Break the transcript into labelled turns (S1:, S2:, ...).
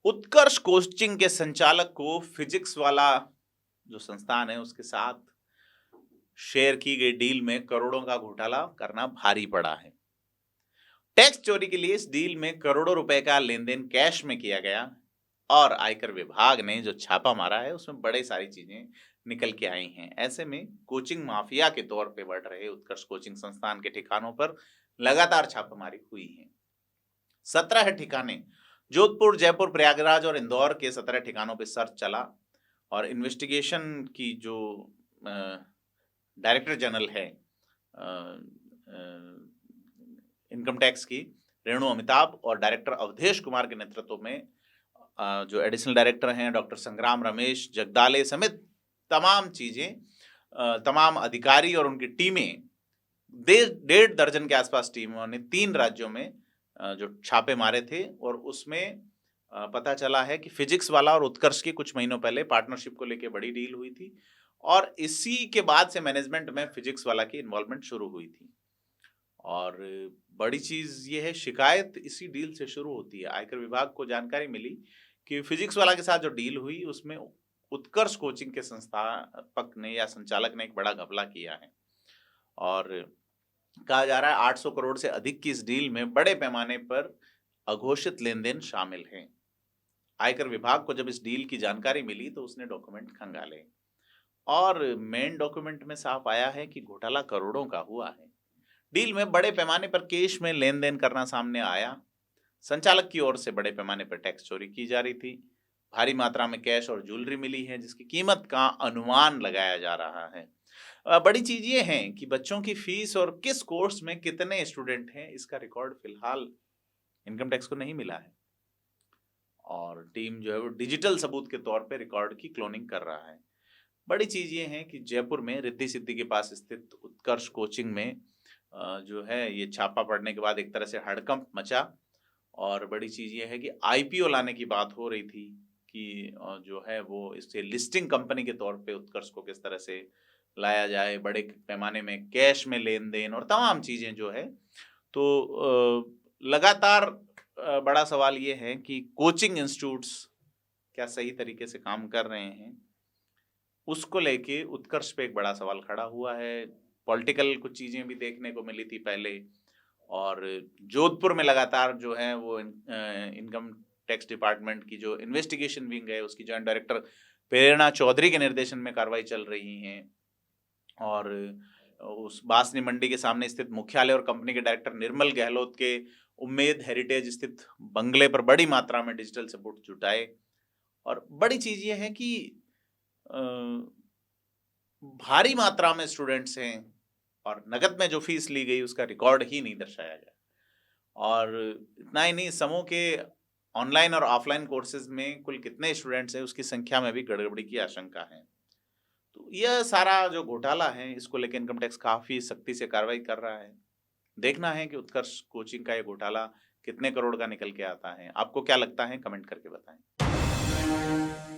S1: उत्कर्ष coaching के संचालक को फिजिक्स वाला जो संस्थान है उसके साथ शेयर की गई डील में करोड़ों का घोटाला करना भारी पड़ा है। टैक्स चोरी के लिए इस डील में करोड़ों रुपए का लेन देन कैश में किया गया और आयकर विभाग ने जो छापा मारा है उसमें बड़ी सारी चीजें निकल के आई हैं। ऐसे में कोचिंग माफिया के तौर पे बढ़ रहे उत्कर्ष कोचिंग संस्थान के ठिकानों पर लगातार छापेमारी हुई है। 17 ठिकाने, जोधपुर, जयपुर, प्रयागराज और इंदौर के 17 ठिकानों पे सर्च चला और इन्वेस्टिगेशन की जो डायरेक्टर जनरल है इनकम टैक्स की, रेणु अमिताभ, और डायरेक्टर अवधेश कुमार के नेतृत्व में जो एडिशनल डायरेक्टर हैं डॉक्टर संग्राम रमेश जगदाले समेत तमाम चीजें, तमाम अधिकारी और उनकी टीमें, 1.5 दर्जन के आसपास टीमों ने 3 राज्यों में जो छापे मारे थे और उसमें पता चला है कि फिजिक्स वाला और उत्कर्ष की कुछ महीनों पहले पार्टनरशिप को लेकर बड़ी डील हुई थी और इसी के बाद से मैनेजमेंट में फिजिक्स वाला की इन्वॉल्वमेंट शुरू हुई थी। और बड़ी चीज ये है, शिकायत इसी डील से शुरू होती है। आयकर विभाग को जानकारी मिली कि फिजिक्स वाला के साथ जो डील हुई उसमें उत्कर्ष कोचिंग के संस्थापक ने या संचालक ने एक बड़ा घपला किया है और कहा जा रहा है 800 करोड़ से अधिक की इस डील में बड़े पैमाने पर अघोषित लेन देन शामिल हैं। आयकर विभाग को जब इस डील की जानकारी मिली तो उसने डॉक्यूमेंट खंगाले और मेन डॉक्यूमेंट में साफ आया है कि घोटाला करोड़ों का हुआ है। डील में बड़े पैमाने पर कैश में लेन देन करना सामने आया। संचालक की ओर से बड़े पैमाने पर टैक्स चोरी की जा रही थी। भारी मात्रा में कैश और ज्वेलरी मिली है जिसकी कीमत का अनुमान लगाया जा रहा है। बड़ी चीज ये है कि बच्चों की फीस और किस कोर्स में कितने स्टूडेंट हैं इसका रिकॉर्ड फिलहाल इनकम टैक्स को नहीं मिला है और टीम जो है वो डिजिटल सबूत के तौर पे रिकॉर्ड की क्लोनिंग कर रहा है। बड़ी चीज ये है कि जयपुर में रिद्धि सिद्धि के पास स्थित उत्कर्ष कोचिंग में जो है ये छापा पड़ने के बाद एक तरह से हड़कंप मचा और बड़ी चीज ये है कि आईपीओ लाने की बात हो रही थी कि जो है वो इससे लिस्टिंग कंपनी के तौर पे उत्कर्ष को किस तरह से लाया जाए, बड़े पैमाने में कैश में लेन देन और तमाम चीजें जो है। तो लगातार बड़ा सवाल ये है कि कोचिंग इंस्टीट्यूट्स क्या सही तरीके से काम कर रहे हैं, उसको लेके उत्कर्ष पे एक बड़ा सवाल खड़ा हुआ है। पॉलिटिकल कुछ चीजें भी देखने को मिली थी पहले और जोधपुर में लगातार जो है वो इनकम टैक्स डिपार्टमेंट की जो इन्वेस्टिगेशन विंग है उसकी जॉइंट डायरेक्टर प्रेरणा चौधरी के निर्देशन में कार्रवाई चल रही है और उस बासनी मंडी के सामने स्थित मुख्यालय और कंपनी के डायरेक्टर निर्मल गहलोत के उम्मेद हेरिटेज स्थित बंगले पर बड़ी मात्रा में डिजिटल सबूत जुटाए। और बड़ी चीज ये है कि भारी मात्रा में स्टूडेंट्स हैं और नगद में जो फीस ली गई उसका रिकॉर्ड ही नहीं दर्शाया गया और इतना ही नहीं, समूह के ऑनलाइन और ऑफलाइन कोर्सेज में कुल कितने स्टूडेंट्स हैं उसकी संख्या में भी गड़बड़ी की आशंका है। तो यह सारा जो घोटाला है इसको लेकर इनकम टैक्स काफी सख्ती से कार्रवाई कर रहा है। देखना है कि उत्कर्ष कोचिंग का ये घोटाला कितने करोड़ का निकल के आता है। आपको क्या लगता है, कमेंट करके बताएं।